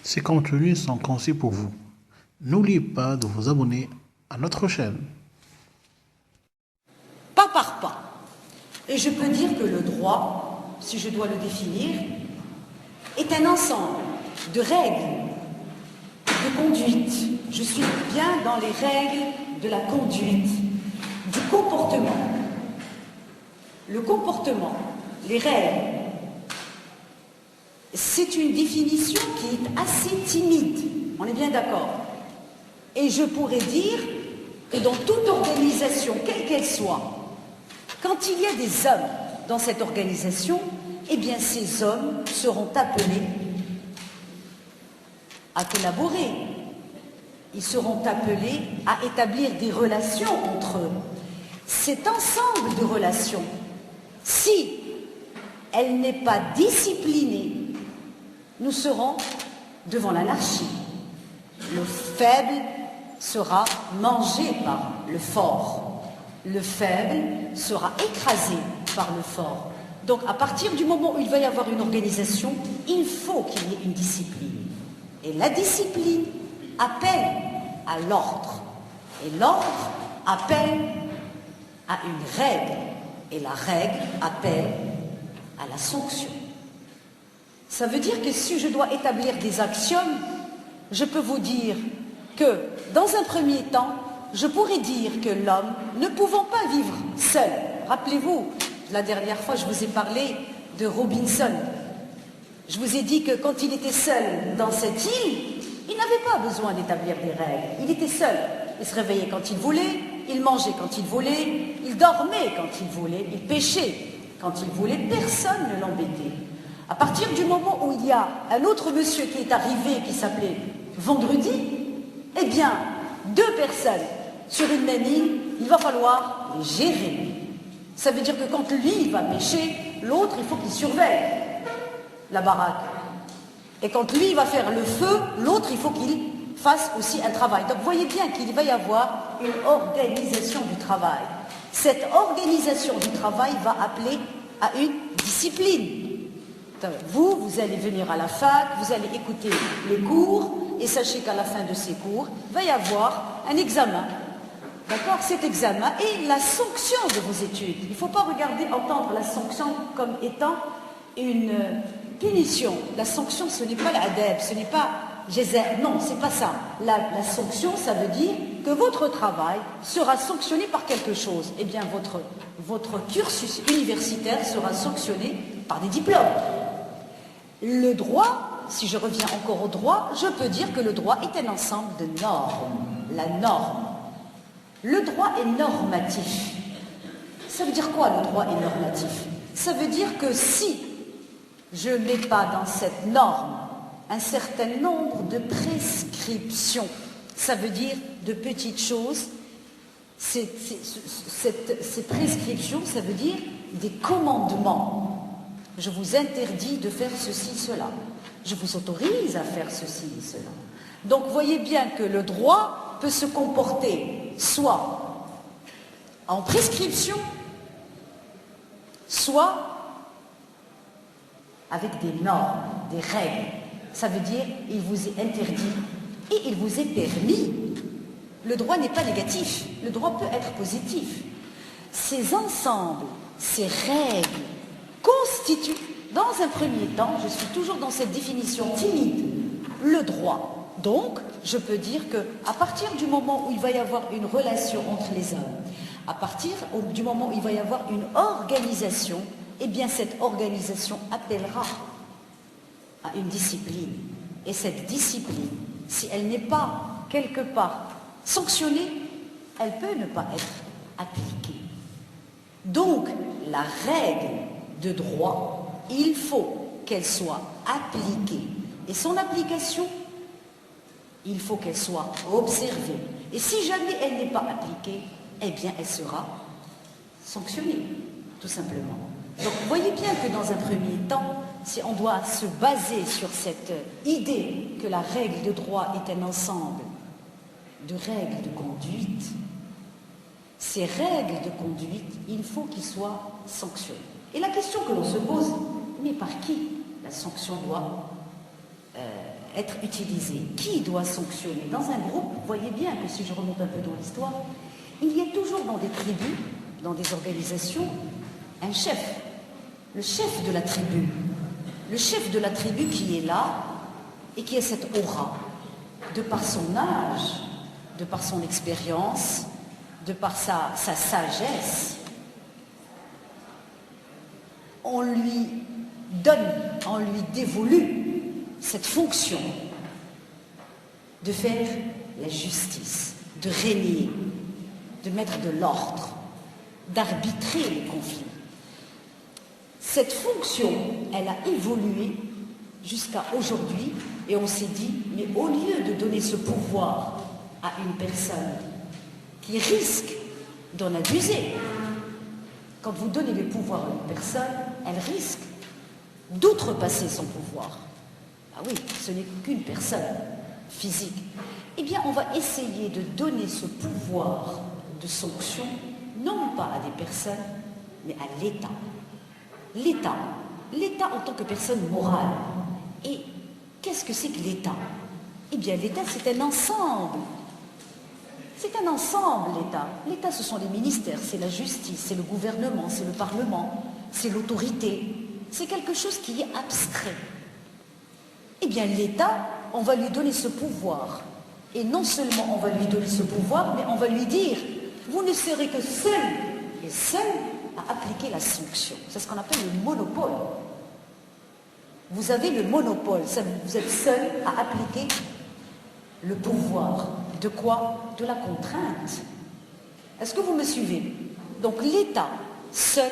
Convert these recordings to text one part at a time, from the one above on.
Ces contenus sont conçus pour vous. N'oubliez pas de vous abonner à notre chaîne. Pas par pas. Et je peux dire que le droit, si je dois le définir, est un ensemble de règles, de conduite. Je suis bien dans les règles de la conduite, du comportement. Le comportement, les règles, c'est une définition qui est assez timide, on est bien d'accord. Et je pourrais dire que dans toute organisation, quelle qu'elle soit, quand il y a des hommes dans cette organisation, eh bien ces hommes seront appelés à collaborer. Ils seront appelés à établir des relations entre eux. Cet ensemble de relations, si elle n'est pas disciplinée, nous serons devant l'anarchie. Le faible sera mangé par le fort. Le faible sera écrasé par le fort. Donc à partir du moment où il va y avoir une organisation, il faut qu'il y ait une discipline. Et la discipline appelle à l'ordre. Et l'ordre appelle à une règle. Et la règle appelle à la sanction. Ça veut dire que si je dois établir des axiomes, je peux vous dire que, dans un premier temps, je pourrais dire que l'homme, ne pouvant pas vivre seul, rappelez-vous, la dernière fois, je vous ai parlé de Robinson. Je vous ai dit que quand il était seul dans cette île, il n'avait pas besoin d'établir des règles. Il était seul. Il se réveillait quand il voulait, il mangeait quand il voulait, il dormait quand il voulait, il pêchait quand il voulait, personne ne l'embêtait. À partir du moment où il y a un autre monsieur qui est arrivé, qui s'appelait Vendredi, eh bien, deux personnes sur une même île, il va falloir les gérer. Ça veut dire que quand lui va pêcher, l'autre, il faut qu'il surveille la baraque. Et quand lui va faire le feu, l'autre, il faut qu'il fasse aussi un travail. Donc, vous voyez bien qu'il va y avoir une organisation du travail. Cette organisation du travail va appeler à une discipline. Vous allez venir à la fac, vous allez écouter les cours, et sachez qu'à la fin de ces cours, il va y avoir un examen. D'accord? Cet examen est la sanction de vos études. Il ne faut pas entendre la sanction comme étant une punition. La sanction, ce n'est pas l'adab, ce n'est pas jaza. Non, c'est pas ça. La sanction, ça veut dire que votre travail sera sanctionné par quelque chose. Eh bien, votre cursus universitaire sera sanctionné par des diplômes. Le droit, si je reviens encore au droit, je peux dire que le droit est un ensemble de normes. La norme. Le droit est normatif. Ça veut dire quoi, le droit est normatif? Ça veut dire que si je ne mets pas dans cette norme un certain nombre de prescriptions, ça veut dire de petites choses, ces prescriptions, ça veut dire des commandements. Je vous interdis de faire ceci, cela. Je vous autorise à faire ceci et cela. Donc, voyez bien que le droit peut se comporter soit en prescription, soit avec des normes, des règles. Ça veut dire il vous est interdit et il vous est permis. Le droit n'est pas négatif, le droit peut être positif. Ces ensembles, ces règles constituent, dans un premier temps, je suis toujours dans cette définition timide, le droit. Donc, je peux dire qu'à partir du moment où il va y avoir une relation entre les hommes, à partir du moment où il va y avoir une organisation, eh bien cette organisation appellera à une discipline. Et cette discipline, si elle n'est pas quelque part sanctionnée, elle peut ne pas être appliquée. Donc, la règle de droit, il faut qu'elle soit appliquée. Et son application, il faut qu'elle soit observée. Et si jamais elle n'est pas appliquée, eh bien, elle sera sanctionnée, tout simplement. Donc, vous voyez bien que dans un premier temps, si on doit se baser sur cette idée que la règle de droit est un ensemble de règles de conduite, ces règles de conduite, il faut qu'ils soient sanctionnées. Et la question que l'on se pose, mais par qui la sanction doit être utilisé. Qui doit sanctionner? Dans un groupe, vous voyez bien que si je remonte un peu dans l'histoire, il y a toujours dans des tribus, dans des organisations, un chef. Le chef de la tribu. Le chef de la tribu qui est là et qui a cette aura, de par son âge, de par son expérience, de par sa sagesse. On lui donne, on lui dévolue cette fonction de faire la justice, de régner, de mettre de l'ordre, d'arbitrer les conflits. Cette fonction, elle a évolué jusqu'à aujourd'hui et on s'est dit, mais au lieu de donner ce pouvoir à une personne qui risque d'en abuser, quand vous donnez le pouvoir à une personne, elle risque d'outrepasser son pouvoir. Ah oui, ce n'est qu'une personne physique. Eh bien, on va essayer de donner ce pouvoir de sanction, non pas à des personnes, mais à l'État. L'État en tant que personne morale. Et qu'est-ce que c'est que l'État? Eh bien, l'État, c'est un ensemble. C'est un ensemble, l'État. L'État, ce sont les ministères, c'est la justice, c'est le gouvernement, c'est le Parlement, c'est l'autorité. C'est quelque chose qui est abstrait. Eh bien, l'État, on va lui donner ce pouvoir. Et non seulement on va lui donner ce pouvoir, mais on va lui dire, vous ne serez que seul et seul à appliquer la sanction. C'est ce qu'on appelle le monopole. Vous avez le monopole, vous êtes seul à appliquer le pouvoir. De quoi? De la contrainte. Est-ce que vous me suivez? Donc l'État seul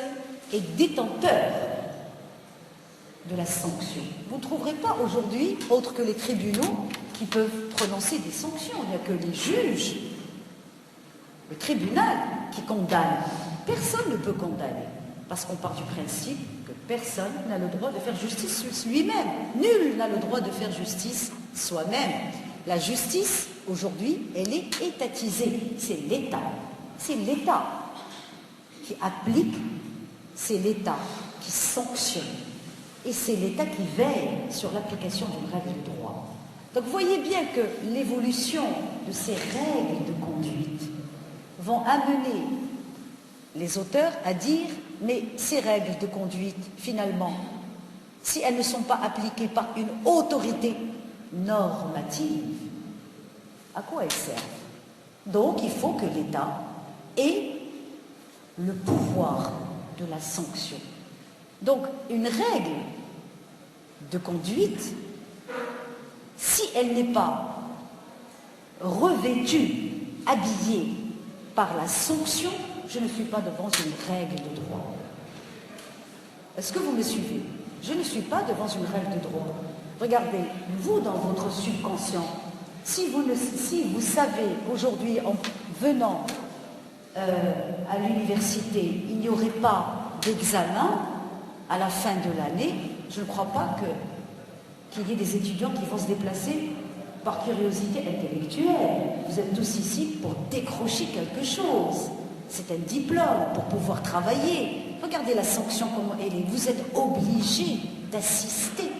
est détenteur de la sanction. Vous ne trouverez pas aujourd'hui, autre que les tribunaux, qui peuvent prononcer des sanctions. Il n'y a que les juges, le tribunal qui condamne. Personne ne peut condamner, parce qu'on part du principe que personne n'a le droit de faire justice lui-même. Nul n'a le droit de faire justice soi-même. La justice, aujourd'hui, elle est étatisée. C'est l'État. C'est l'État qui applique, c'est l'État qui sanctionne. Et c'est l'État qui veille sur l'application d'une règle de droit. Donc vous voyez bien que l'évolution de ces règles de conduite vont amener les auteurs à dire, mais ces règles de conduite, finalement, si elles ne sont pas appliquées par une autorité normative, à quoi elles servent? Donc il faut que l'État ait le pouvoir de la sanction. Donc une règle de conduite, si elle n'est pas revêtue, habillée par la sanction, je ne suis pas devant une règle de droit. Est-ce que vous me suivez? Je ne suis pas devant une règle de droit. Regardez, vous dans votre subconscient, si vous savez aujourd'hui en venant à l'université, il n'y aurait pas d'examen à la fin de l'année, je ne crois pas qu'il y ait des étudiants qui vont se déplacer par curiosité intellectuelle. Vous êtes tous ici pour décrocher quelque chose. C'est un diplôme pour pouvoir travailler. Regardez la sanction, comment elle est. Vous êtes obligé d'assister.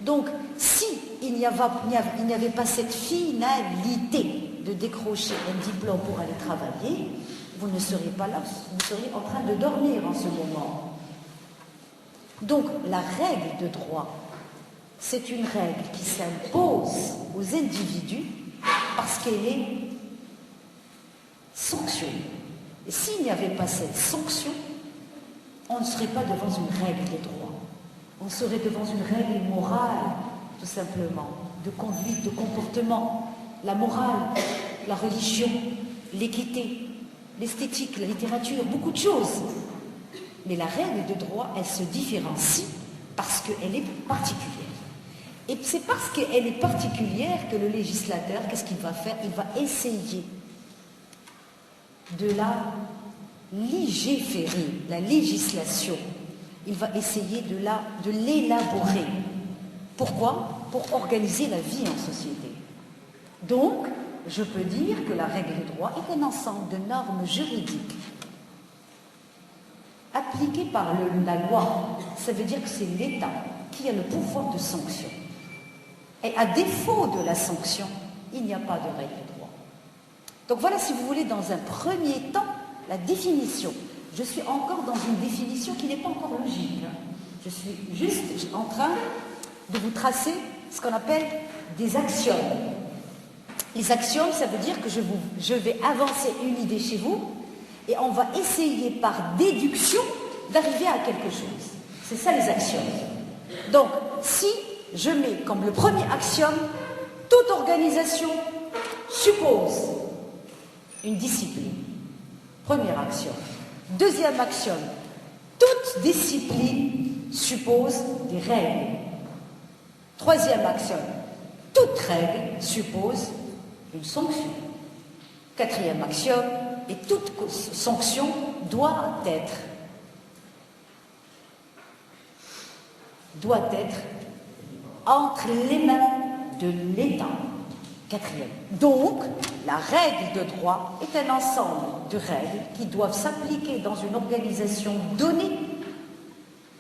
Donc, si il n'y avait pas cette finalité de décrocher un diplôme pour aller travailler, vous ne seriez pas là, vous seriez en train de dormir en ce moment. Donc, la règle de droit, c'est une règle qui s'impose aux individus parce qu'elle est sanctionnée. Et s'il n'y avait pas cette sanction, on ne serait pas devant une règle de droit. On serait devant une règle morale, tout simplement, de conduite, de comportement. La morale, la religion, l'équité, l'esthétique, la littérature, beaucoup de choses. Mais la règle de droit, elle se différencie parce qu'elle est particulière. Et c'est parce qu'elle est particulière que le législateur, qu'est-ce qu'il va faire? Il va essayer de la légiférer, la législation. Il va essayer de l'élaborer. Pourquoi? Pour organiser la vie en société. Donc, je peux dire que la règle de droit est un ensemble de normes juridiques appliquées par la loi. Ça veut dire que c'est l'État qui a le pouvoir de sanction. Et à défaut de la sanction, il n'y a pas de règle de droit. Donc voilà, si vous voulez, dans un premier temps, la définition. Je suis encore dans une définition qui n'est pas encore logique. Je suis juste en train de vous tracer ce qu'on appelle des axiomes. Les axiomes, ça veut dire que je vais avancer une idée chez vous et on va essayer par déduction d'arriver à quelque chose. C'est ça les axiomes. Donc, si je mets comme le premier axiome, toute organisation suppose une discipline. Premier axiome. Deuxième axiome, toute discipline suppose des règles. Troisième axiome, toute règle suppose une sanction. Quatrième axiome, et toute sanction doit être entre les mains de l'État. Quatrième. Donc, la règle de droit est un ensemble de règles qui doivent s'appliquer dans une organisation donnée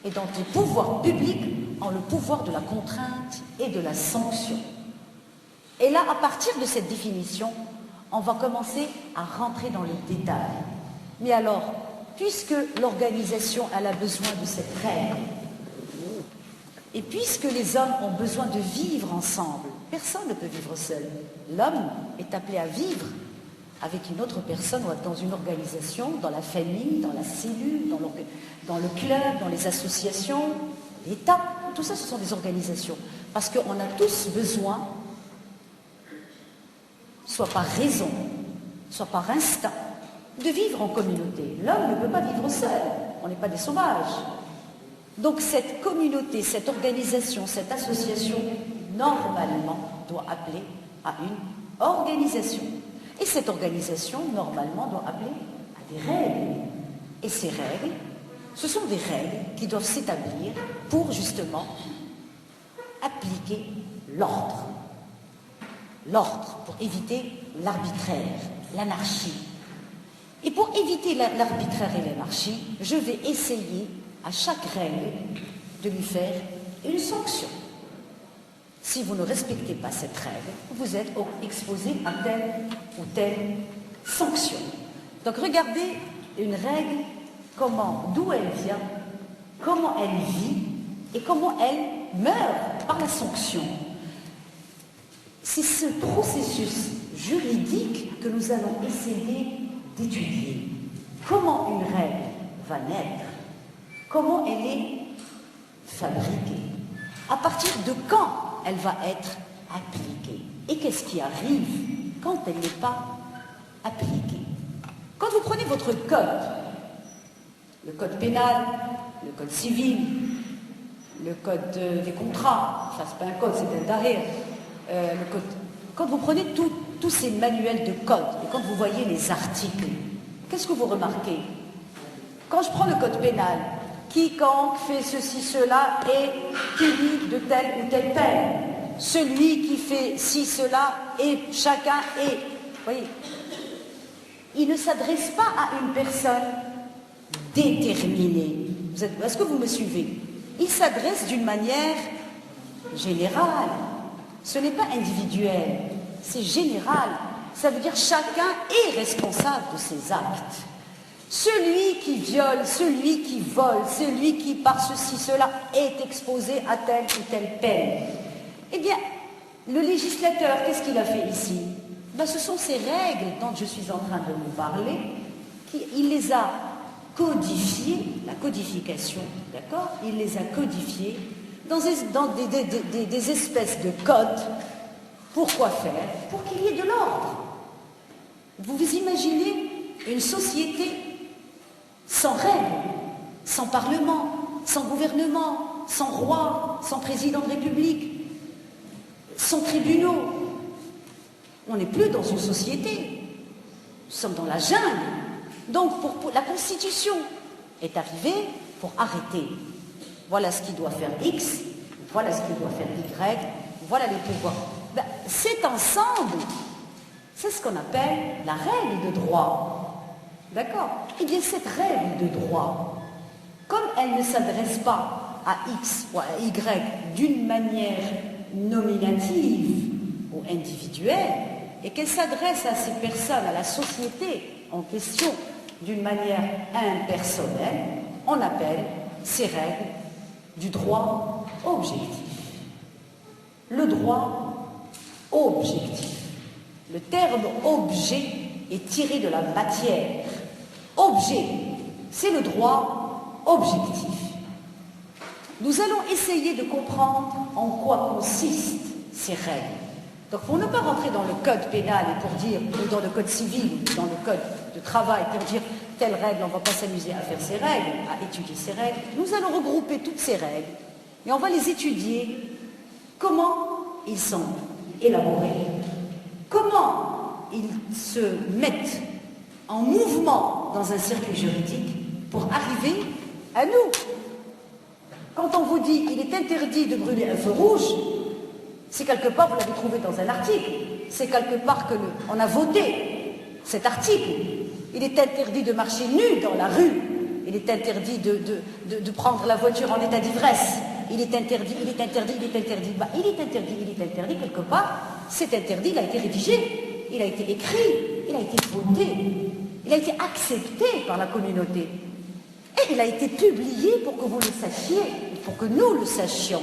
et dont les pouvoirs publics ont le pouvoir de la contrainte et de la sanction. Et là, à partir de cette définition, on va commencer à rentrer dans le détail. Mais alors, puisque l'organisation a besoin de cette règle, et puisque les hommes ont besoin de vivre ensemble, personne ne peut vivre seul. L'homme est appelé à vivre avec une autre personne ou dans une organisation, dans la famille, dans la cellule, dans le club, dans les associations, l'État. Tout ça, ce sont des organisations. Parce qu'on a tous besoin, soit par raison, soit par instinct, de vivre en communauté. L'homme ne peut pas vivre seul. On n'est pas des sauvages. Donc cette communauté, cette organisation, cette association, normalement, doit appeler à une organisation. Et cette organisation, normalement, doit appeler à des règles. Et ces règles, ce sont des règles qui doivent s'établir pour, justement, appliquer l'ordre. L'ordre, pour éviter l'arbitraire, l'anarchie. Et pour éviter l'arbitraire et l'anarchie, je vais essayer à chaque règle de lui faire une sanction. Si vous ne respectez pas cette règle, vous êtes exposé à telle ou telle sanction. Donc regardez une règle, d'où elle vient, comment elle vit et comment elle meurt par la sanction. C'est ce processus juridique que nous allons essayer d'étudier. Comment une règle va naître? Comment elle est fabriquée? À partir de quand elle va être appliquée? Et qu'est-ce qui arrive quand elle n'est pas appliquée? Quand vous prenez votre code, le code pénal, le code civil, le code des contrats, enfin c'est pas un code, c'est un tahrir, quand vous prenez tous ces manuels de code et quand vous voyez les articles, qu'est-ce que vous remarquez? Quand je prends le code pénal, quiconque fait ceci, cela est puni de telle ou telle peine. Celui qui fait ci, cela, et chacun est. Vous voyez, il ne s'adresse pas à une personne déterminée. Est-ce que vous me suivez? Il s'adresse d'une manière générale. Ce n'est pas individuel, c'est général. Ça veut dire chacun est responsable de ses actes. Celui qui viole, celui qui vole, celui qui par ceci, cela est exposé à telle ou telle peine. Eh bien, le législateur, qu'est-ce qu'il a fait ici? Ce sont ces règles dont je suis en train de vous parler, il les a codifiées, la codification, d'accord? Il les a codifiées dans des espèces de codes. Pourquoi faire? Pour qu'il y ait de l'ordre. Vous vous imaginez une société sans règles, sans parlement, sans gouvernement, sans roi, sans président de République, sans tribunaux. On n'est plus dans une société. Nous sommes dans la jungle. Donc, la Constitution est arrivée pour arrêter. Voilà ce qu'il doit faire X, voilà ce qu'il doit faire Y, voilà les pouvoirs. Cet ensemble, c'est ce qu'on appelle la règle de droit. D'accord? Eh bien, cette règle de droit, comme elle ne s'adresse pas à X ou à Y d'une manière nominative ou individuelle et qu'elle s'adresse à ces personnes, à la société en question d'une manière impersonnelle, on appelle ces règles du droit objectif. Le droit objectif. Le terme objet est tiré de la matière. Objet, c'est le droit objectif. Nous allons essayer de comprendre en quoi consistent ces règles. Donc pour ne pas rentrer dans le code pénal et pour dire, ou dans le code civil, ou dans le code de travail, pour dire telle règle, on ne va pas s'amuser à faire ces règles, à étudier ces règles, nous allons regrouper toutes ces règles et on va les étudier, comment ils sont élaborés, comment ils se mettent en mouvement dans un circuit juridique pour arriver à nous. Quand on vous dit qu'il est interdit de brûler un feu rouge, c'est quelque part, vous l'avez trouvé dans un article, c'est quelque part que on a voté cet article. Il est interdit de marcher nu dans la rue, il est interdit de prendre la voiture en état d'ivresse, il est interdit, il est interdit, il est interdit. Bah, il est interdit quelque part, c'est interdit, il a été rédigé, il a été écrit, il a été voté, il a été accepté par la communauté. Et il a été publié pour que vous le sachiez, pour que nous le sachions.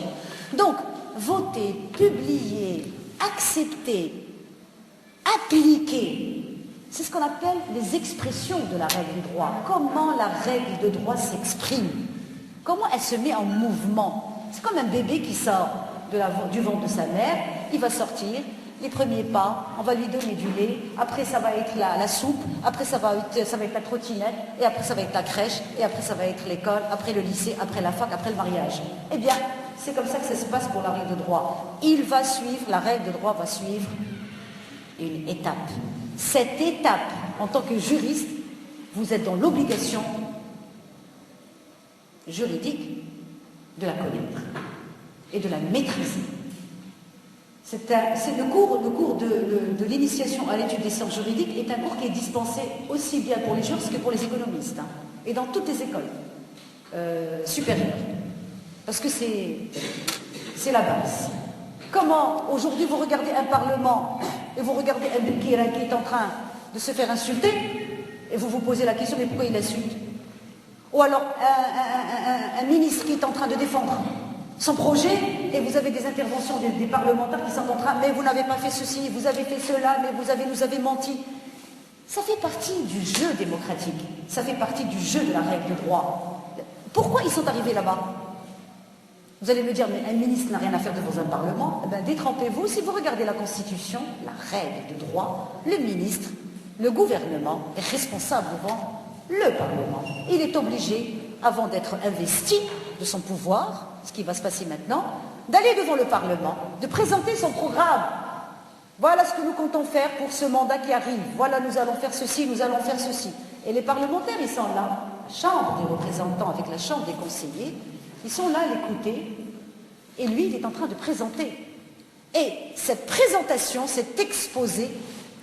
Donc, voter, publier, accepter, appliquer, c'est ce qu'on appelle les expressions de la règle du droit. Comment la règle de droit s'exprime, comment elle se met en mouvement. C'est comme un bébé qui sort du ventre de sa mère, il va sortir, les premiers pas, on va lui donner du lait, après ça va être la soupe, après ça va être la trottinette, et après ça va être la crèche, et après ça va être l'école, après le lycée, après la fac, après le mariage. Eh bien, c'est comme ça que ça se passe pour la règle de droit. La règle de droit va suivre une étape. Cette étape, en tant que juriste, vous êtes dans l'obligation juridique de la connaître et de la maîtriser. C'est le cours de l'initiation à l'étude des sciences juridiques est un cours qui est dispensé aussi bien pour les juristes que pour les économistes, et dans toutes les écoles supérieures. Parce que c'est la base. Comment, aujourd'hui, vous regardez un parlement et vous regardez un Boukira qui est en train de se faire insulter et vous vous posez la question, mais pourquoi il insulte? Ou alors un ministre qui est en train de défendre son projet et vous avez des interventions des parlementaires qui sont en train, mais vous n'avez pas fait ceci, vous avez fait cela, mais vous nous avez menti. Ça fait partie du jeu démocratique, ça fait partie du jeu de la règle de droit. Pourquoi ils sont arrivés là-bas? Vous allez me dire, mais un ministre n'a rien à faire devant un parlement. Eh bien, détrempez-vous, si vous regardez la Constitution, la règle de droit, le ministre, le gouvernement est responsable devant le Parlement. Il est obligé, avant d'être investi de son pouvoir, ce qui va se passer maintenant, d'aller devant le Parlement, de présenter son programme. Voilà ce que nous comptons faire pour ce mandat qui arrive. Voilà, nous allons faire ceci, nous allons faire ceci. Et les parlementaires, ils sont là, la Chambre des représentants avec la Chambre des conseillers, ils sont là à l'écouter, et lui, il est en train de présenter. Et cette présentation, cet exposé,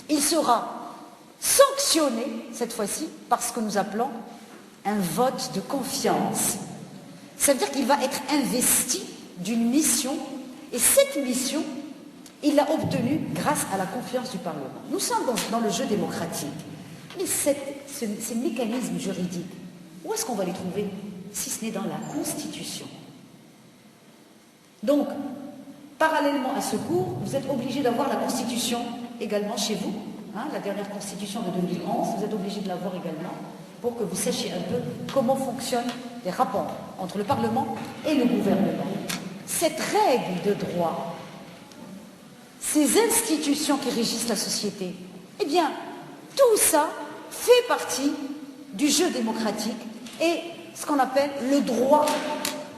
il sera sanctionné, cette fois-ci, par ce que nous appelons un vote de confiance. Ça veut dire qu'il va être investi d'une mission, et cette mission, il l'a obtenue grâce à la confiance du Parlement. Nous sommes dans le jeu démocratique. Mais ces mécanismes juridiques, où est-ce qu'on va les trouver, si ce n'est dans la Constitution? Donc, parallèlement à ce cours, vous êtes obligé d'avoir la Constitution également chez vous, la dernière Constitution de 2011, vous êtes obligé de l'avoir également, pour que vous sachiez un peu comment fonctionnent les rapports entre le Parlement et le gouvernement. Cette règle de droit, ces institutions qui régissent la société, eh bien, tout ça fait partie du jeu démocratique et ce qu'on appelle le droit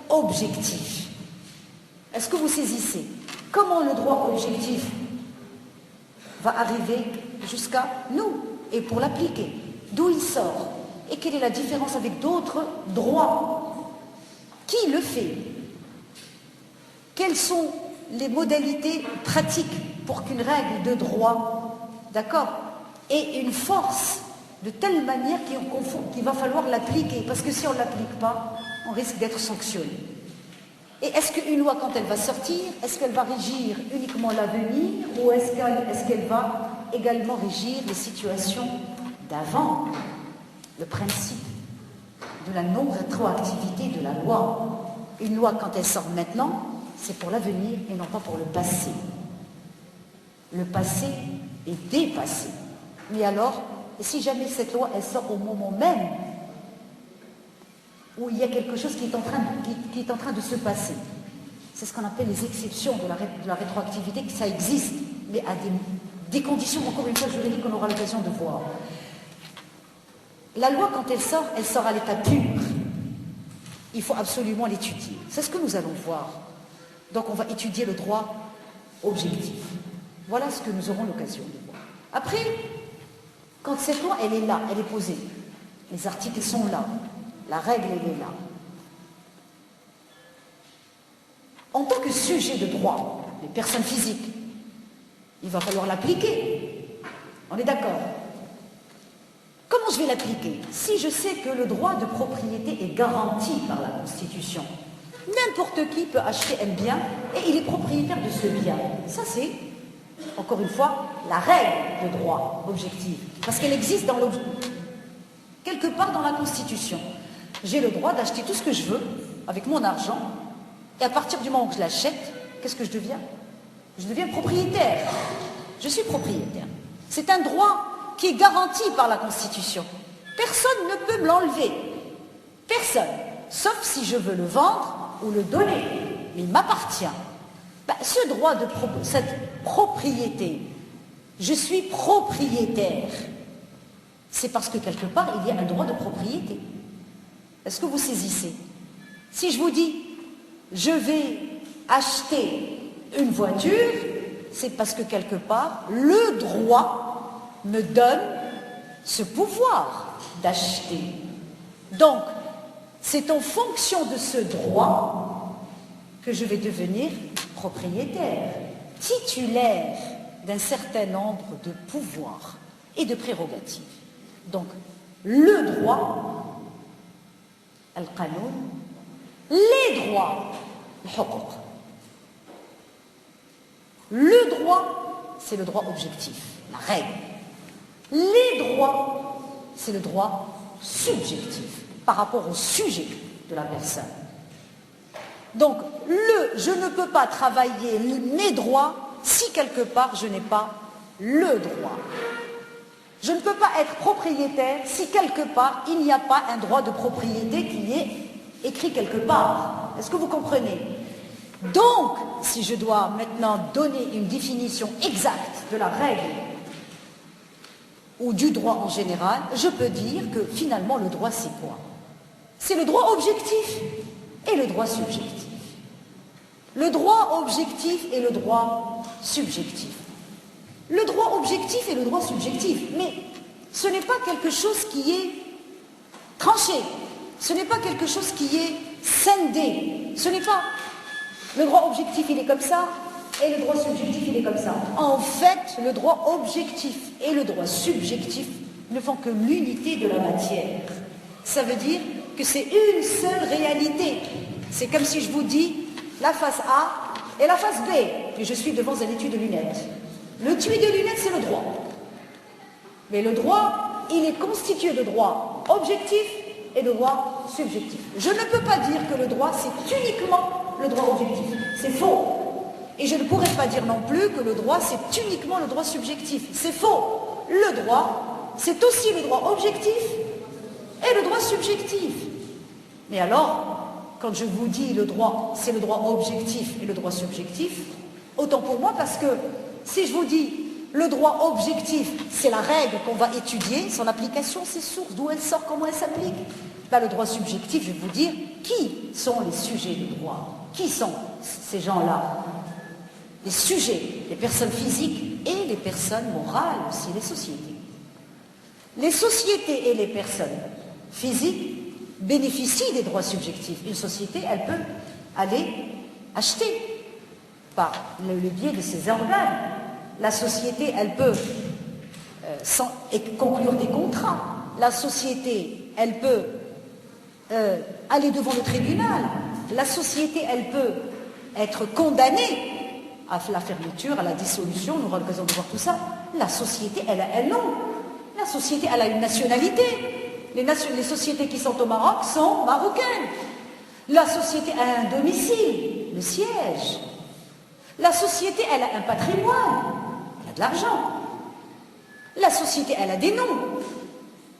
objectif. Est-ce que vous saisissez comment le droit objectif va arriver jusqu'à nous et pour l'appliquer? D'où il sort? Et quelle est la différence avec d'autres droits? Qui le fait? Quelles sont les modalités pratiques pour qu'une règle de droit, d'accord, ait une force de telle manière qu'il va falloir l'appliquer? Parce que si on ne l'applique pas, on risque d'être sanctionné. Et est-ce qu'une loi, quand elle va sortir, est-ce qu'elle va régir uniquement l'avenir ou est-ce qu'elle va également régir les situations d'avant? Le principe de la non-rétroactivité de la loi. Une loi, quand elle sort maintenant, c'est pour l'avenir et non pas pour le passé. Le passé est dépassé. Mais alors, si jamais cette loi, elle sort au moment même où il y a quelque chose qui est en train de se passer, c'est ce qu'on appelle les exceptions de la rétroactivité, que ça existe, mais à des conditions, encore une fois, juridiques qu'on aura l'occasion de voir. La loi, quand elle sort à l'état pur. Il faut absolument l'étudier. C'est ce que nous allons voir. Donc on va étudier le droit objectif. Voilà ce que nous aurons l'occasion de voir. Après, quand cette loi, elle est là, elle est posée, les articles sont là, la règle, elle est là. En tant que sujet de droit, les personnes physiques, il va falloir l'appliquer. On est d'accord? Comment je vais l'appliquer? Si je sais que le droit de propriété est garanti par la Constitution, n'importe qui peut acheter un bien et il est propriétaire de ce bien. Ça, c'est, encore une fois, la règle de droit objectif. Parce qu'elle existe quelque part dans la Constitution. J'ai le droit d'acheter tout ce que je veux avec mon argent et à partir du moment où je l'achète, qu'est-ce que je deviens? Je deviens propriétaire. Je suis propriétaire. C'est un droit qui est garanti par la Constitution. Personne ne peut me l'enlever. Personne. Sauf si je veux le vendre ou le donner. Il m'appartient. Ce droit cette propriété, je suis propriétaire. C'est parce que quelque part, il y a un droit de propriété. Est-ce que vous saisissez? Si je vous dis, je vais acheter une voiture, c'est parce que quelque part, le droit me donne ce pouvoir d'acheter. Donc, c'est en fonction de ce droit que je vais devenir propriétaire, titulaire d'un certain nombre de pouvoirs et de prérogatives. Donc, le droit, al-qanoun, les droits, al-huquq. Le droit, c'est le droit objectif, la règle. Les droits, c'est le droit subjectif par rapport au sujet de la personne. Donc, je ne peux pas travailler mes droits si quelque part je n'ai pas le droit. Je ne peux pas être propriétaire si quelque part il n'y a pas un droit de propriété qui est écrit quelque part. Est-ce que vous comprenez? Donc, si je dois maintenant donner une définition exacte de la règle ou du droit en général, je peux dire que finalement le droit c'est quoi? C'est le droit objectif et le droit subjectif. Le droit objectif et le droit subjectif. Le droit objectif et le droit subjectif, mais ce n'est pas quelque chose qui est tranché, ce n'est pas quelque chose qui est scindé, ce n'est pas le droit objectif il est comme ça et le droit subjectif il est comme ça. En fait, le droit objectif et le droit subjectif ne font que l'unité de la matière. Ça veut dire que c'est une seule réalité. C'est comme si je vous dis la face A et la face B, puis je suis devant un étui de lunettes. Le tui de lunettes, c'est le droit. Mais le droit, il est constitué de droit objectif et de droit subjectif. Je ne peux pas dire que le droit, c'est uniquement le droit objectif. C'est faux. Et je ne pourrais pas dire non plus que le droit, c'est uniquement le droit subjectif. C'est faux. Le droit, c'est aussi le droit objectif et le droit subjectif. Mais alors, quand je vous dis le droit, c'est le droit objectif et le droit subjectif, autant pour moi parce que si je vous dis le droit objectif, c'est la règle qu'on va étudier, son application, ses sources, d'où elle sort, comment elle s'applique. Le droit subjectif, je vais vous dire qui sont les sujets du droit. Qui sont ces gens-là? Les sujets, les personnes physiques et les personnes morales aussi, les sociétés. Les sociétés et les personnes physiques bénéficient des droits subjectifs. Une société, elle peut aller acheter par le biais de ses organes. La société, elle peut conclure des contrats. La société, elle peut aller devant le tribunal. la société, elle peut être condamnée à la fermeture, à la dissolution, nous aurons l'occasion de voir tout ça. La société, elle non. La société, elle a une nationalité. Les sociétés qui sont au Maroc sont marocaines. La société a un domicile, le siège. La société, elle a un patrimoine, elle a de l'argent. La société, elle a des noms.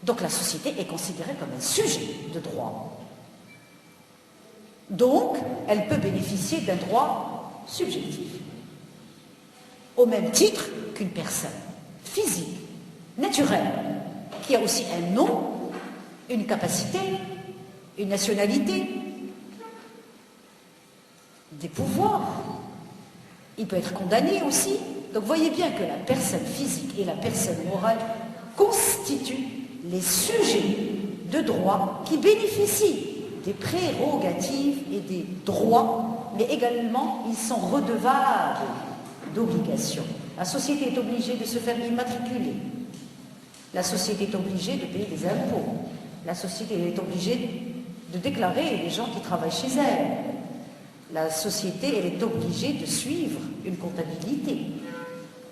Donc la société est considérée comme un sujet de droit. Donc, elle peut bénéficier d'un droit subjectif. Au même titre qu'une personne physique, naturelle, qui a aussi un nom, une capacité, une nationalité, des pouvoirs. Il peut être condamné aussi. Donc voyez bien que la personne physique et la personne morale constituent les sujets de droit qui bénéficient des prérogatives et des droits, mais également ils sont redevables d'obligations. La société est obligée de se faire immatriculer. La société est obligée de payer des impôts. La société est obligée de déclarer les gens qui travaillent chez elle. La société, elle est obligée de suivre une comptabilité.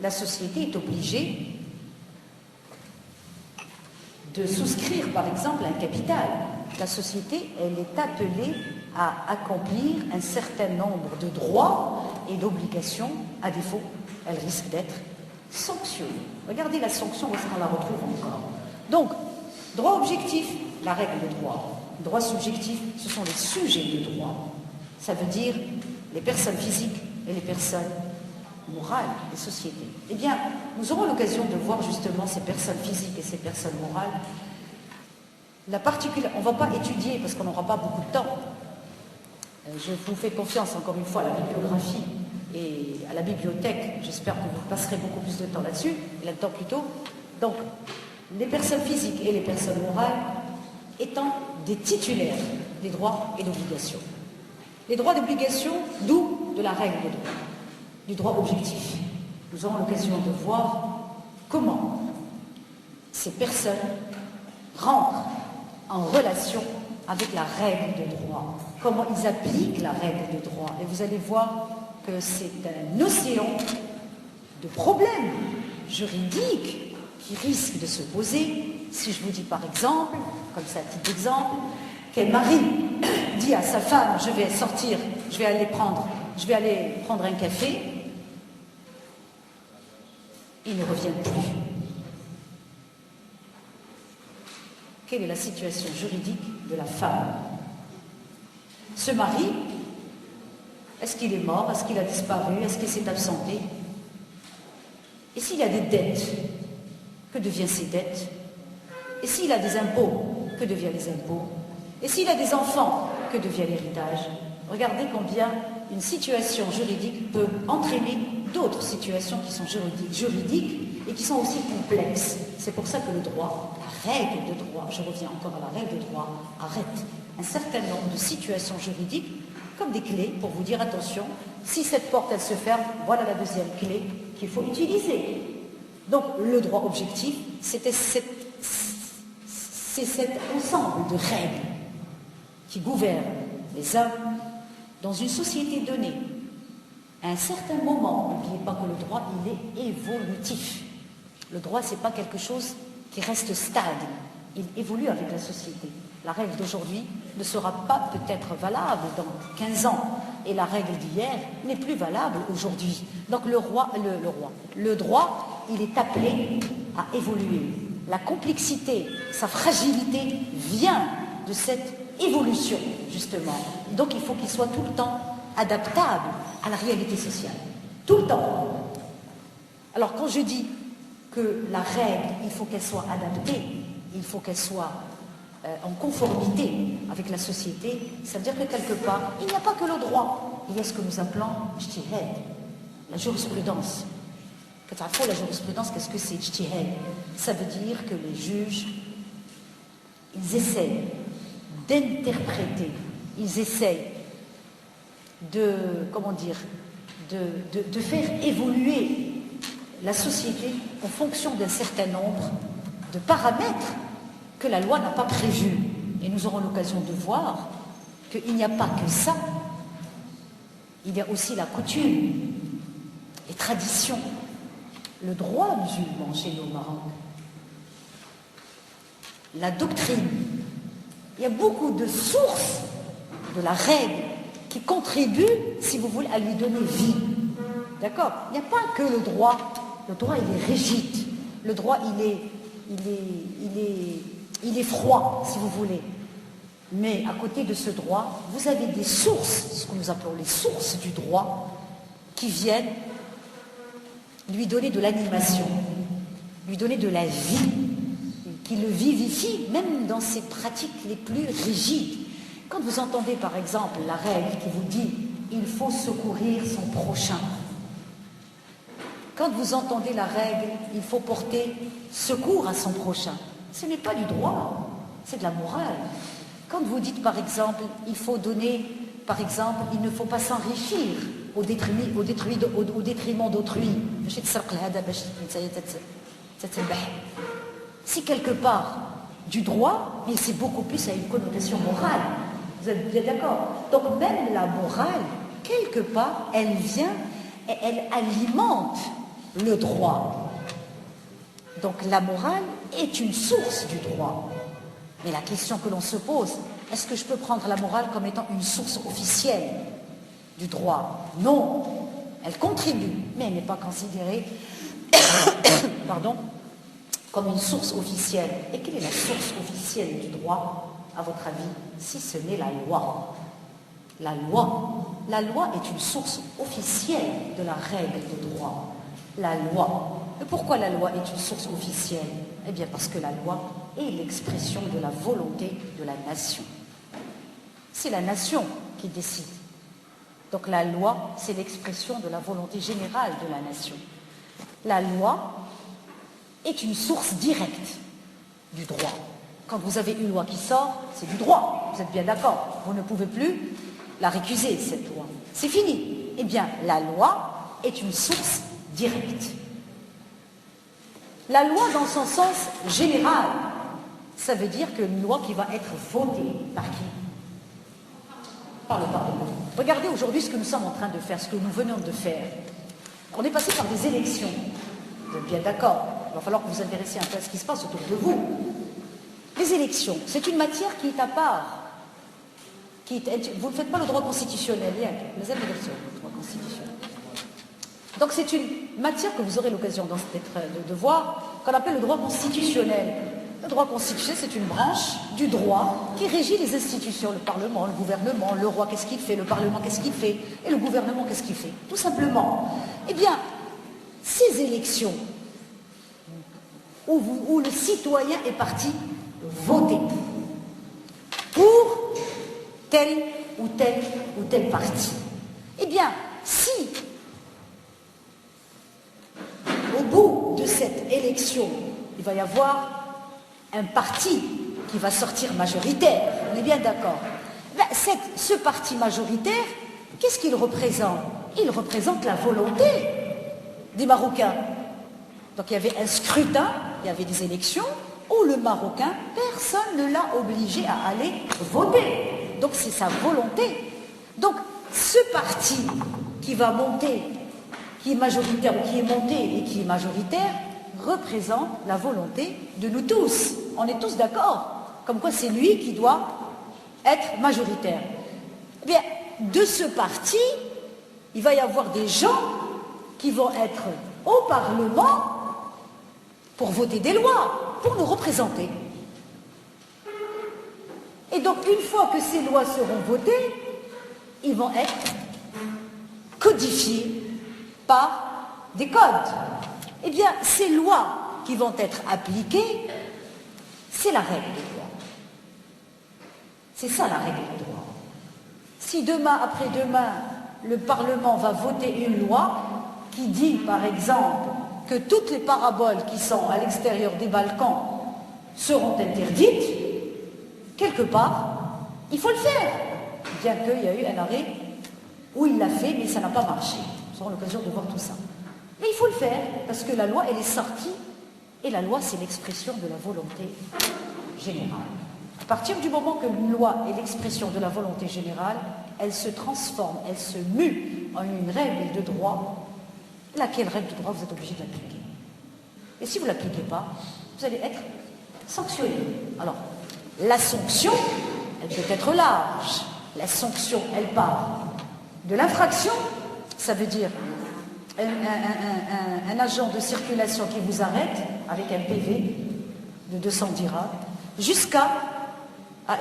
La société est obligée de souscrire, par exemple, un capital. La société, elle est appelée à accomplir un certain nombre de droits et d'obligations. À défaut, elle risque d'être sanctionnée. Regardez la sanction, où est-ce qu'on la retrouve encore. Donc, droit objectif, la règle de droit. Droit subjectif, ce sont les sujets de droit. Ça veut dire les personnes physiques et les personnes morales, les sociétés. Eh bien, nous aurons l'occasion de voir justement ces personnes physiques et ces personnes morales. On ne va pas étudier parce qu'on n'aura pas beaucoup de temps. Je vous fais confiance encore une fois à la bibliographie et à la bibliothèque. J'espère que vous passerez beaucoup plus de temps là-dessus, et là-dedans plutôt. Donc, les personnes physiques et les personnes morales étant des titulaires des droits et d'obligations. Les droits et obligations, d'où de la règle de droit, du droit objectif. Nous aurons l'occasion de voir comment ces personnes rentrent en relation avec la règle de droit, comment ils appliquent la règle de droit. Et vous allez voir que c'est un océan de problèmes juridiques qui risquent de se poser si je vous dis par exemple, comme ça, un petit exemple, qu'un mari dit à sa femme, je vais sortir, je vais aller prendre un café, il ne revient plus. Quelle est la situation juridique de la femme? Ce mari, est-ce qu'il est mort? Est-ce qu'il a disparu? Est-ce qu'il s'est absenté? Et s'il a des dettes, que deviennent ces dettes? Et s'il a des impôts, que deviennent les impôts? Et s'il a des enfants, que devient l'héritage? Regardez combien une situation juridique peut entraîner d'autres situations qui sont juridiques et qui sont aussi complexes. C'est pour ça que le droit, la règle de droit, je reviens encore à la règle de droit, arrête un certain nombre de situations juridiques comme des clés pour vous dire attention, si cette porte elle se ferme, voilà la deuxième clé qu'il faut utiliser. Donc le droit objectif, c'est cet ensemble de règles qui gouvernent les hommes dans une société donnée. À un certain moment, n'oubliez pas que le droit, il est évolutif. Le droit, ce n'est pas quelque chose qui reste stable. Il évolue avec la société. La règle d'aujourd'hui ne sera pas peut-être valable dans 15 ans. Et la règle d'hier n'est plus valable aujourd'hui. Donc le droit, il est appelé à évoluer. La complexité, sa fragilité vient de cette évolution, justement. Donc il faut qu'il soit tout le temps adaptable à la réalité sociale. Tout le temps. Alors quand je dis que la règle, il faut qu'elle soit adaptée, il faut qu'elle soit en conformité avec la société, ça veut dire que quelque part, il n'y a pas que le droit. Il y a ce que nous appelons ijtihad, la jurisprudence. La jurisprudence, qu'est-ce que c'est ijtihad? Ça veut dire que les juges, ils essayent d'interpréter, ils essayent de faire évoluer la société en fonction d'un certain nombre de paramètres que la loi n'a pas prévus. Et nous aurons l'occasion de voir qu'il n'y a pas que ça, il y a aussi la coutume, les traditions, le droit musulman chez nous au Maroc, la doctrine. Il y a beaucoup de sources de la règle qui contribuent, si vous voulez, à lui donner vie. D'accord? Il n'y a pas que le droit. Le droit, il est rigide. Le droit, il est froid, si vous voulez. Mais à côté de ce droit, vous avez des sources, ce que nous appelons les sources du droit, qui viennent lui donner de l'animation, lui donner de la vie, qui le vivifie, même dans ses pratiques les plus rigides. Quand vous entendez par exemple la règle qui vous dit « il faut secourir son prochain », quand vous entendez la règle « il faut porter secours à son prochain », ce n'est pas du droit, c'est de la morale. Quand vous dites par exemple « il faut donner », par exemple, il ne faut pas s'enrichir au détriment d'autrui. Si quelque part du droit, mais c'est beaucoup plus à une connotation morale. Vous êtes bien d'accord? Donc même la morale, quelque part, elle vient et elle alimente le droit. Donc la morale est une source du droit. Mais la question que l'on se pose, est-ce que je peux prendre la morale comme étant une source officielle du droit? Non, elle contribue, mais elle n'est pas considérée pardon, comme une source officielle. Et quelle est la source officielle du droit, à votre avis, si ce n'est la loi? La loi est une source officielle de la règle de droit. La loi. Et pourquoi la loi est une source officielle? Eh bien parce que la loi est l'expression de la volonté de la nation. C'est la nation qui décide. Donc la loi, c'est l'expression de la volonté générale de la nation. La loi est une source directe du droit. Quand vous avez une loi qui sort, c'est du droit. Vous êtes bien d'accord? Vous ne pouvez plus la récuser, cette loi. C'est fini. Eh bien, la loi est une source directe. La loi, dans son sens général, ça veut dire qu'une loi qui va être votée par qui? Par le Parlement. Regardez aujourd'hui ce que nous sommes en train de faire, ce que nous venons de faire. On est passé par des élections. Vous êtes bien d'accord? Il va falloir que vous vous intéressiez un peu à ce qui se passe autour de vous. Les élections, c'est une matière qui est à part. Vous ne faites pas le droit constitutionnel, les élections, le droit constitutionnel. Donc c'est une matière que vous aurez l'occasion de voir, qu'on appelle le droit constitutionnel. Le droit constitutionnel, c'est une branche du droit qui régit les institutions, le Parlement, le gouvernement, le roi, qu'est-ce qu'il fait, le Parlement, qu'est-ce qu'il fait, et le gouvernement, qu'est-ce qu'il fait, tout simplement. Eh bien, ces élections où le citoyen est parti voter pour tel ou tel parti, eh bien, si au bout de cette élection, il va y avoir un parti qui va sortir majoritaire, on est bien d'accord. Ben, ce parti majoritaire, qu'est-ce qu'il représente? Il représente la volonté des Marocains. Donc il y avait un scrutin, il y avait des élections, où le Marocain, personne ne l'a obligé à aller voter. Donc c'est sa volonté. Donc ce parti qui va monter, qui est majoritaire ou qui est monté et qui est majoritaire, représente la volonté de nous tous. On est tous d'accord, comme quoi c'est lui qui doit être majoritaire. Eh bien, de ce parti, il va y avoir des gens qui vont être au Parlement pour voter des lois, pour nous représenter. Et donc, une fois que ces lois seront votées, ils vont être codifiés par des codes. Eh bien, ces lois qui vont être appliquées, c'est la règle du droit. C'est ça la règle du droit. Si demain, après-demain, le Parlement va voter une loi qui dit, par exemple, que toutes les paraboles qui sont à l'extérieur des Balkans seront interdites, quelque part, il faut le faire. Bien qu'il y a eu un arrêt où il l'a fait, mais ça n'a pas marché. Nous aurons l'occasion de voir tout ça. Mais il faut le faire, parce que la loi, elle est sortie, et la loi, c'est l'expression de la volonté générale. partir du moment que une loi est l'expression de la volonté générale, elle se transforme, elle se mue en une règle de droit, laquelle règle de droit vous êtes obligé de l'appliquer. Et si vous ne l'appliquez pas, vous allez être sanctionné. Alors, la sanction, elle peut être large. La sanction, elle part de l'infraction, ça veut dire un agent de circulation qui vous arrête avec un PV de 200 dirhams, jusqu'à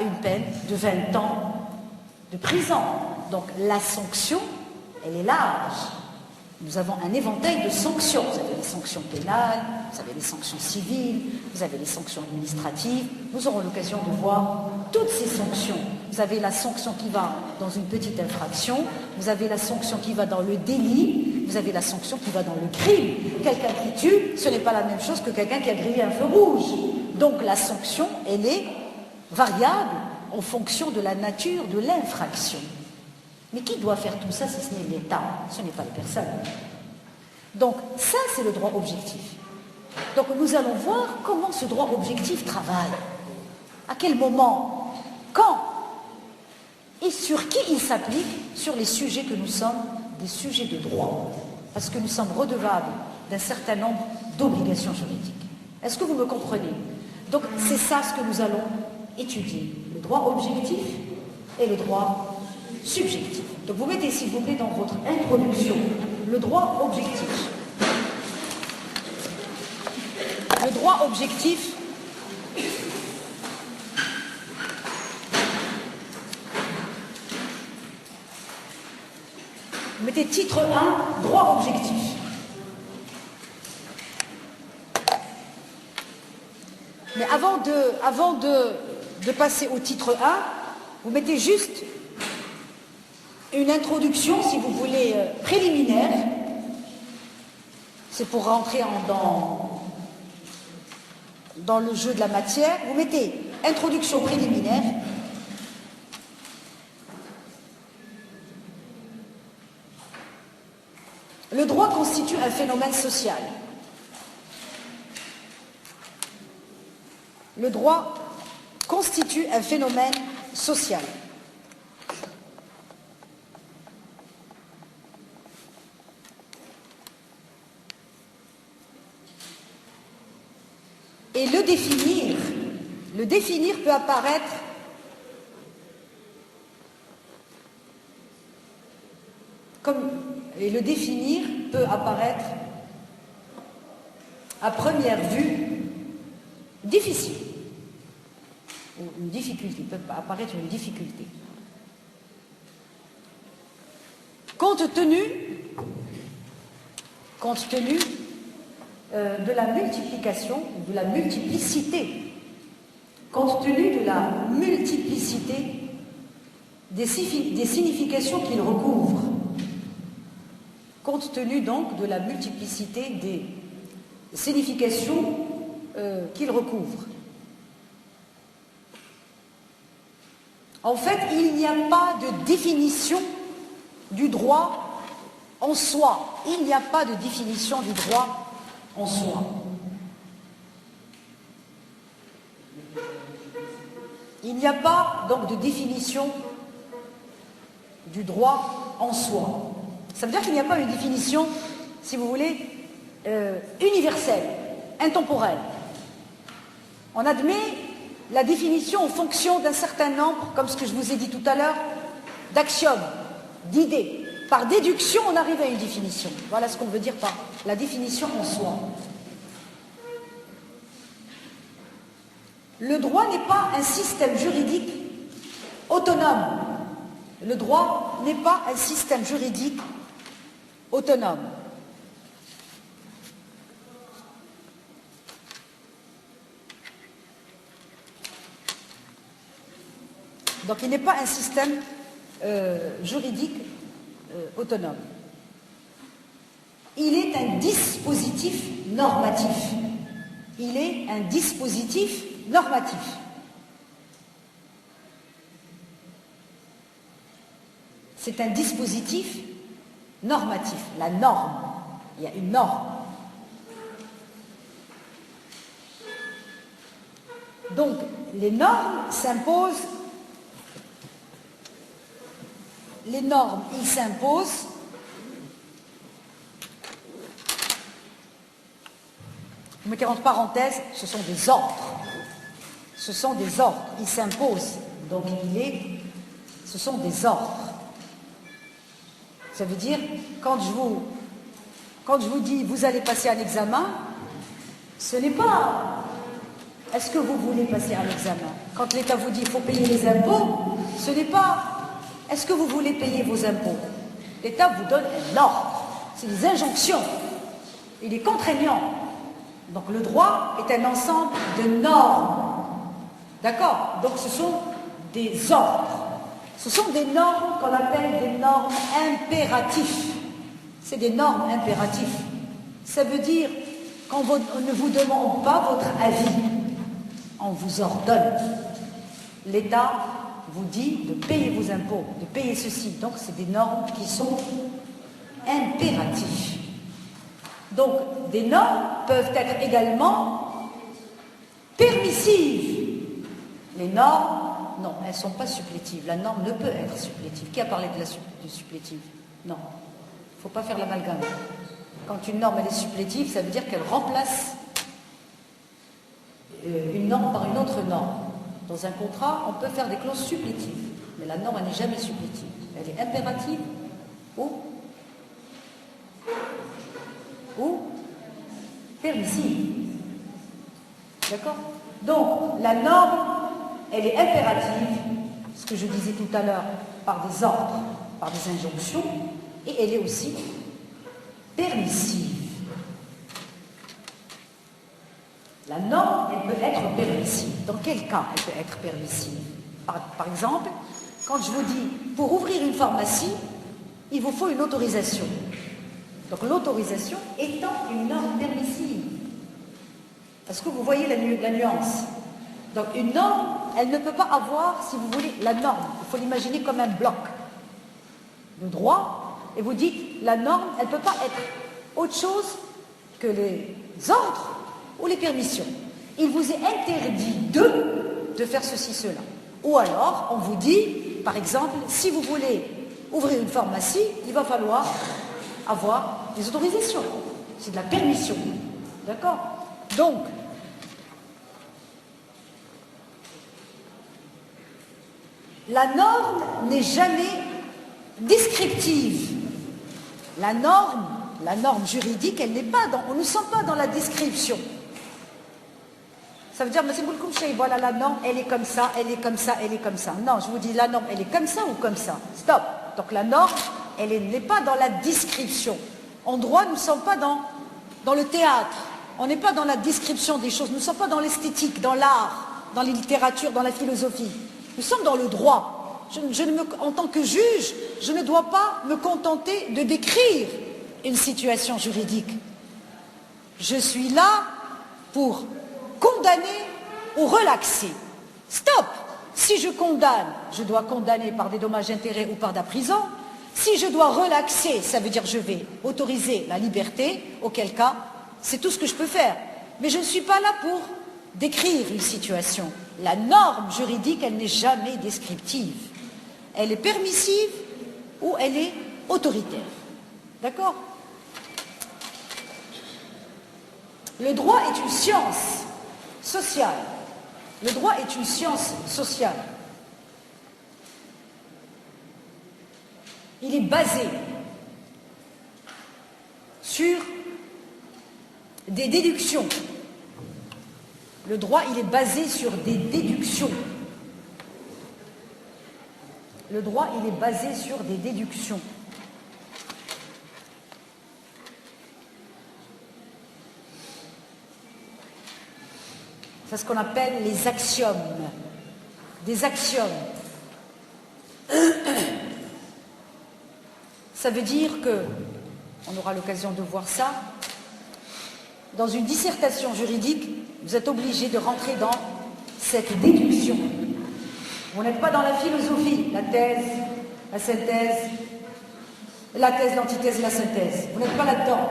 une peine de 20 ans de prison. Donc la sanction, elle est large. Nous avons un éventail de sanctions. Vous avez les sanctions pénales, vous avez les sanctions civiles, vous avez les sanctions administratives. Nous aurons l'occasion de voir toutes ces sanctions. Vous avez la sanction qui va dans une petite infraction, vous avez la sanction qui va dans le délit, vous avez la sanction qui va dans le crime. Quelqu'un qui tue, ce n'est pas la même chose que quelqu'un qui a grillé un feu rouge. Donc la sanction, elle est variable en fonction de la nature de l'infraction. Mais qui doit faire tout ça si ce n'est l'État? Ce n'est pas les personnes. Donc ça, c'est le droit objectif. Donc nous allons voir comment ce droit objectif travaille. À quel moment, quand et sur qui il s'applique, sur les sujets que nous sommes des sujets de droit. Parce que nous sommes redevables d'un certain nombre d'obligations juridiques. Est-ce que vous me comprenez? Donc c'est ça ce que nous allons étudier. Le droit objectif et le droit subjectif. Donc vous mettez s'il vous plaît dans votre introduction le droit objectif. Le droit objectif, vous mettez titre 1, droit objectif. Mais avant de passer au titre 1, vous mettez juste une introduction, si vous voulez, préliminaire. C'est pour rentrer dans le jeu de la matière. Vous mettez introduction préliminaire. Le droit constitue un phénomène social. Le droit constitue un phénomène social. Et le définir peut apparaître à première vue difficile. Ou une difficulté, peut apparaître une difficulté. Compte tenu de la multiplication, de la multiplicité, compte tenu de la multiplicité des significations qu'il recouvre, compte tenu donc de la multiplicité des significations qu'il recouvre. En fait, il n'y a pas de définition du droit en soi. Il n'y a pas de définition du droit en soi. Il n'y a pas donc de définition du droit en soi. Ça veut dire qu'il n'y a pas une définition, si vous voulez, universelle, intemporelle. On admet la définition en fonction d'un certain nombre, comme ce que je vous ai dit tout à l'heure, d'axiomes, d'idées. Par déduction, on arrive à une définition. Voilà ce qu'on veut dire par la définition en soi. Le droit n'est pas un système juridique autonome. Le droit n'est pas un système juridique autonome. Donc il n'est pas un système juridique autonome. Il est un dispositif normatif. Il est un dispositif normatif. C'est un dispositif normatif. La norme. Il y a une norme. Donc, les normes s'imposent, les normes, ils s'imposent vous mettez entre parenthèses, ce sont des ordres. Ce sont des ordres, ils s'imposent. Donc ce sont des ordres. Ça veut dire, quand je vous dis, vous allez passer un examen, ce n'est pas, est-ce que vous voulez passer un examen? Quand l'État vous dit, il faut payer les impôts, ce n'est pas, est-ce que vous voulez payer vos impôts? L'État vous donne un ordre, c'est des injonctions, il est contraignant. Donc le droit est un ensemble de normes. D'accord? Donc ce sont des ordres. Ce sont des normes qu'on appelle des normes impératives. C'est des normes impératives. Ça veut dire qu'on ne vous demande pas votre avis, on vous ordonne. L'État vous dit de payer vos impôts, de payer ceci. Donc c'est des normes qui sont impératives. Donc des normes peuvent être également permissives. Les normes, non, elles ne sont pas supplétives. La norme ne peut être supplétive. Qui a parlé de supplétive? Non. Il ne faut pas faire l'amalgame. Quand une norme elle est supplétive, ça veut dire qu'elle remplace une norme par une autre norme. Dans un contrat, on peut faire des clauses supplétives. Mais la norme, elle n'est jamais supplétive. Elle est impérative ou permissive. D'accord? Donc, la norme, elle est impérative, ce que je disais tout à l'heure, par des ordres, par des injonctions, et elle est aussi permissive. La norme, elle peut être permissive. Dans quel cas elle peut être permissive? Par exemple, quand je vous dis, pour ouvrir une pharmacie, il vous faut une autorisation. Donc l'autorisation étant une norme permissive. Est-ce que vous voyez la nuance? Donc une norme, elle ne peut pas avoir, si vous voulez, la norme. Il faut l'imaginer comme un bloc de droit. Et vous dites, la norme, elle ne peut pas être autre chose que les ordres ou les permissions. Il vous est interdit de faire ceci, cela. Ou alors, on vous dit, par exemple, si vous voulez ouvrir une pharmacie, il va falloir avoir des autorisations. C'est de la permission. D'accord? Donc, la norme n'est jamais descriptive. La norme juridique, elle n'est pas dans, nous ne sommes pas dans la description. Ça veut dire, voilà la norme, elle est comme ça, elle est comme ça, elle est comme ça. Non, je vous dis, la norme, elle est comme ça ou comme ça. Stop. Donc la norme, elle n'est pas dans la description. En droit, nous ne sommes pas dans le théâtre. On n'est pas dans la description des choses. Nous ne sommes pas dans l'esthétique, dans l'art, dans la littérature, dans la philosophie. Nous sommes dans le droit. En tant que juge, je ne dois pas me contenter de décrire une situation juridique. Je suis là pour condamner ou relaxer. Stop! Si je condamne, je dois condamner par des dommages-intérêts ou par de la prison. Si je dois relaxer, ça veut dire je vais autoriser la liberté, auquel cas, c'est tout ce que je peux faire. Mais je ne suis pas là pour décrire une situation. La norme juridique, elle n'est jamais descriptive. Elle est permissive ou elle est autoritaire. D'accord? Le droit est une science sociale. Le droit est une science sociale. Il est basé sur des déductions. Le droit, il est basé sur des déductions. Le droit, il est basé sur des déductions. C'est ce qu'on appelle les axiomes. Des axiomes. Ça veut dire que, on aura l'occasion de voir ça, dans une dissertation juridique, vous êtes obligé de rentrer dans cette déduction. Vous n'êtes pas dans la philosophie, la thèse, la synthèse, la thèse, l'antithèse, la synthèse. Vous n'êtes pas là-dedans.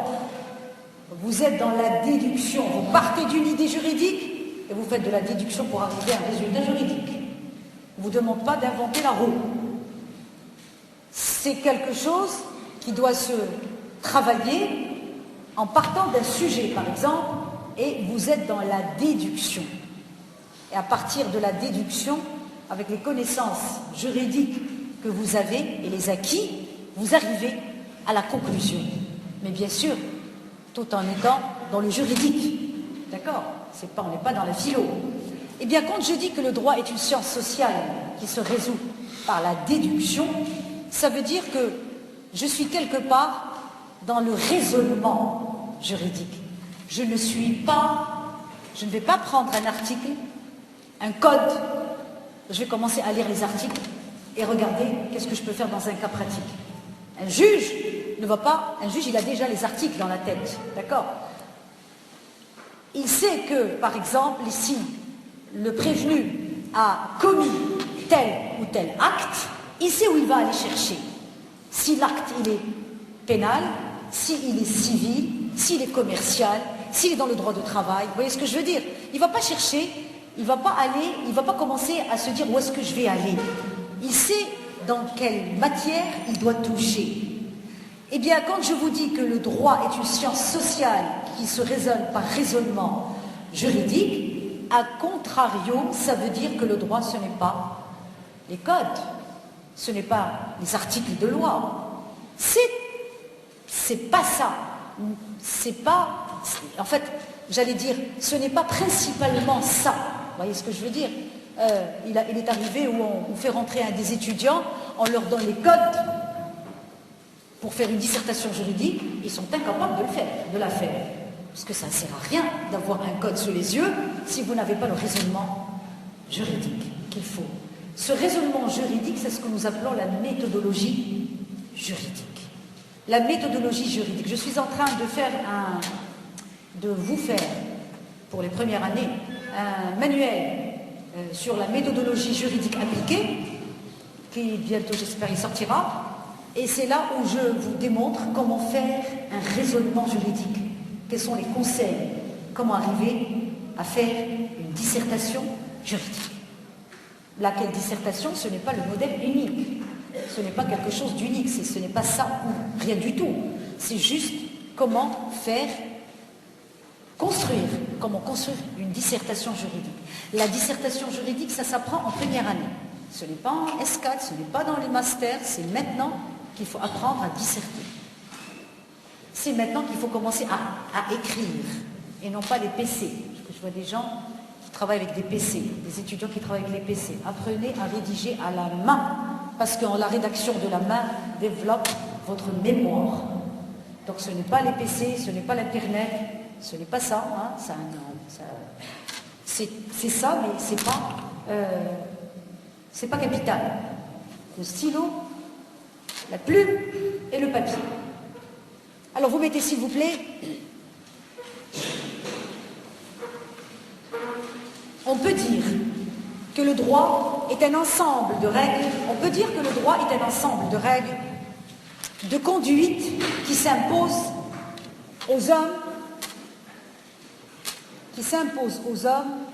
Vous êtes dans la déduction. Vous partez d'une idée juridique et vous faites de la déduction pour arriver à un résultat juridique. On ne vous demande pas d'inventer la roue. C'est quelque chose qui doit se travailler en partant d'un sujet, par exemple, et vous êtes dans la déduction. Et à partir de la déduction, avec les connaissances juridiques que vous avez et les acquis, vous arrivez à la conclusion. Mais bien sûr, tout en étant dans le juridique. D'accord ? On n'est pas dans la philo. Eh bien, quand je dis que le droit est une science sociale qui se résout par la déduction, ça veut dire que je suis quelque part dans le raisonnement juridique. Je ne vais pas prendre un article, un code, je vais commencer à lire les articles et regarder qu'est-ce que je peux faire dans un cas pratique. Un juge il a déjà les articles dans la tête, d'accord ? Il sait que, par exemple, ici, le prévenu a commis tel ou tel acte, il sait où il va aller chercher. Si l'acte, il est pénal, s'il est civil, s'il est commercial, s'il est dans le droit de travail, vous voyez ce que je veux dire? Il ne va pas chercher, il ne va pas commencer à se dire où est-ce que je vais aller. Il sait dans quelle matière il doit toucher. Eh bien, quand je vous dis que le droit est une science sociale qui se raisonne par raisonnement juridique, à contrario, ça veut dire que le droit, ce n'est pas les codes, ce n'est pas les articles de loi. C'est pas ça. C'est pas... En fait, j'allais dire, ce n'est pas principalement ça. Vous voyez ce que je veux dire? Il est arrivé où on fait rentrer des étudiants, on leur donne les codes pour faire une dissertation juridique, ils sont incapables de la faire. Parce que ça ne sert à rien d'avoir un code sous les yeux si vous n'avez pas le raisonnement juridique qu'il faut. Ce raisonnement juridique, c'est ce que nous appelons la méthodologie juridique. La méthodologie juridique. Je suis en train de vous faire, pour les premières années, un manuel sur la méthodologie juridique appliquée, qui bientôt, j'espère, y sortira. Et c'est là où je vous démontre comment faire un raisonnement juridique. Quels sont les conseils? Comment arriver à faire une dissertation juridique? Laquelle dissertation, ce n'est pas le modèle unique. Ce n'est pas quelque chose d'unique. Ce n'est pas ça ou rien du tout. C'est juste comment construire une dissertation juridique. La dissertation juridique, ça s'apprend en première année. Ce n'est pas en S4, ce n'est pas dans les masters, c'est maintenant qu'il faut apprendre à disserter. C'est maintenant qu'il faut commencer à écrire, et non pas les PC. Je vois des gens qui travaillent avec des PC, des étudiants qui travaillent avec les PC. Apprenez à rédiger à la main, parce que la rédaction de la main développe votre mémoire. Donc ce n'est pas les PC, ce n'est pas l'Internet, ce n'est pas ça. Hein, c'est ça, mais c'est pas capital. Le stylo, la plume et le papier. Alors vous mettez s'il vous plaît, on peut dire que le droit est un ensemble de règles, de conduite qui s'imposent aux hommes, qui s'imposent aux hommes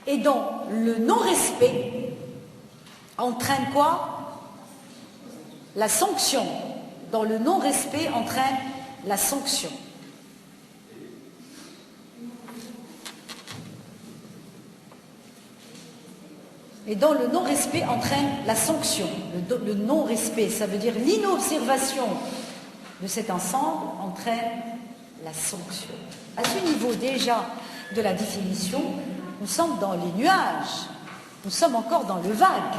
et dont le non-respect entraîne quoi? La sanction. Dont le non-respect entraîne la sanction. Et dont le non-respect entraîne la sanction. Le non-respect, ça veut dire l'inobservation de cet ensemble entraîne la sanction. À ce niveau déjà de la définition, nous sommes dans les nuages, nous sommes encore dans le vague.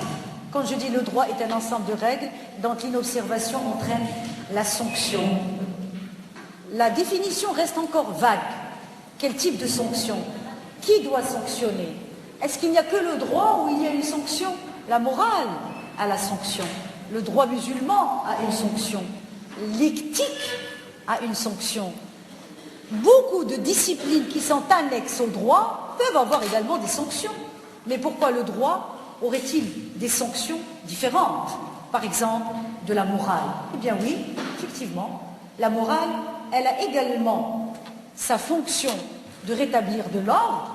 Quand je dis le droit est un ensemble de règles, dont l'inobservation entraîne la sanction. La définition reste encore vague. Quel type de sanction? Qui doit sanctionner? Est-ce qu'il n'y a que le droit où il y a une sanction? La morale a la sanction. Le droit musulman a une sanction. L'éthique a une sanction. beaucoup de disciplines qui sont annexes au droit peuvent avoir également des sanctions. Mais pourquoi le droit aurait-il des sanctions différentes? Par exemple, de la morale. Eh bien oui, effectivement, la morale, elle a également sa fonction de rétablir de l'ordre,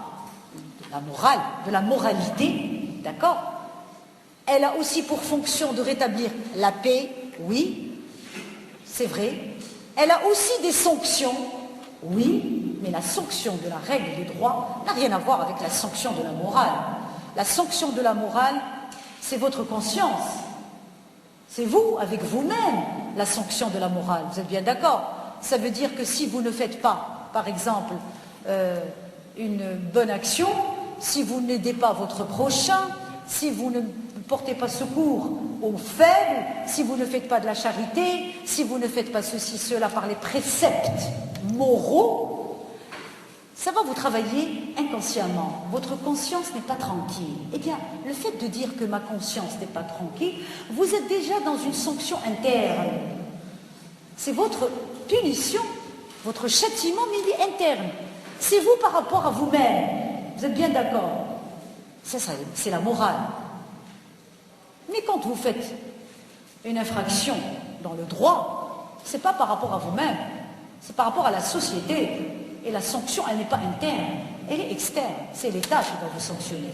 de la morale, de la moralité, d'accord? Elle a aussi pour fonction de rétablir la paix, oui, c'est vrai. Elle a aussi des sanctions, oui, mais la sanction de la règle des droits n'a rien à voir avec la sanction de la morale. La sanction de la morale, c'est votre conscience. C'est vous, avec vous-même, la sanction de la morale. Vous êtes bien d'accord? Ça veut dire que si vous ne faites pas, par exemple, une bonne action, si vous n'aidez pas votre prochain, si vous ne portez pas secours aux faibles, si vous ne faites pas de la charité, si vous ne faites pas ceci, cela par les préceptes moraux, ça va vous travailler inconsciemment. Votre conscience n'est pas tranquille. Eh bien, le fait de dire que ma conscience n'est pas tranquille, vous êtes déjà dans une sanction interne. C'est votre punition, votre châtiment, mais il est interne. C'est vous par rapport à vous-même. Vous êtes bien d'accord? Ça, c'est la morale. Mais quand vous faites une infraction dans le droit, ce n'est pas par rapport à vous-même, c'est par rapport à la société. Et la sanction, elle n'est pas interne, elle est externe. C'est l'État qui va vous sanctionner.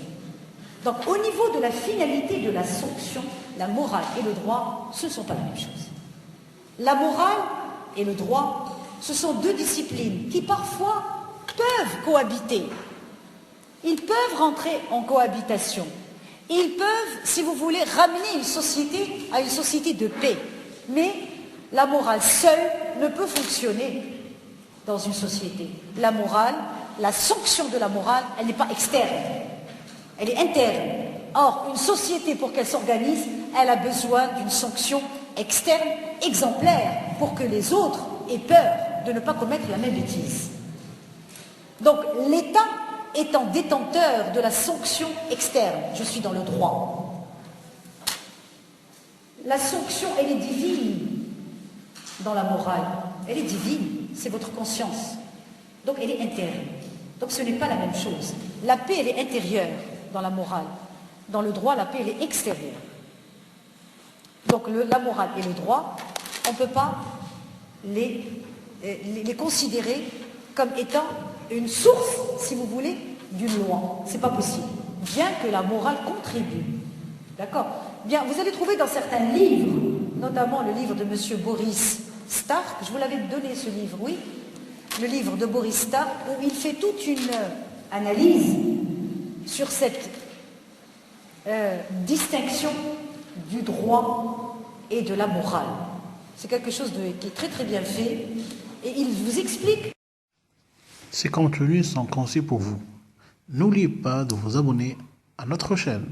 Donc, au niveau de la finalité de la sanction, la morale et le droit, ce ne sont pas la même chose. La morale et le droit, ce sont deux disciplines qui parfois peuvent cohabiter. Ils peuvent rentrer en cohabitation. Ils peuvent, si vous voulez, ramener une société à une société de paix. Mais la morale seule ne peut fonctionner dans une société. La morale, la sanction de la morale, elle n'est pas externe, elle est interne. Or, une société, pour qu'elle s'organise, elle a besoin d'une sanction externe, exemplaire, pour que les autres aient peur de ne pas commettre la même bêtise. Donc, l'État étant détenteur de la sanction externe, je suis dans le droit. La sanction, elle est divine dans la morale, elle est divine. C'est votre conscience. Donc elle est interne. Donc ce n'est pas la même chose. La paix, elle est intérieure dans la morale. Dans le droit, la paix, elle est extérieure. Donc la morale et le droit, on ne peut pas les considérer comme étant une source, si vous voulez, d'une loi. Ce n'est pas possible. Bien que la morale contribue. D'accord? Bien, vous allez trouver dans certains livres, notamment le livre de M. Boris Stark, je vous l'avais donné ce livre, oui, le livre de Boris Stark, où il fait toute une analyse sur cette distinction du droit et de la morale. C'est quelque chose qui est très très bien fait, et il vous explique. Ces contenus sont conçus pour vous. N'oubliez pas de vous abonner à notre chaîne.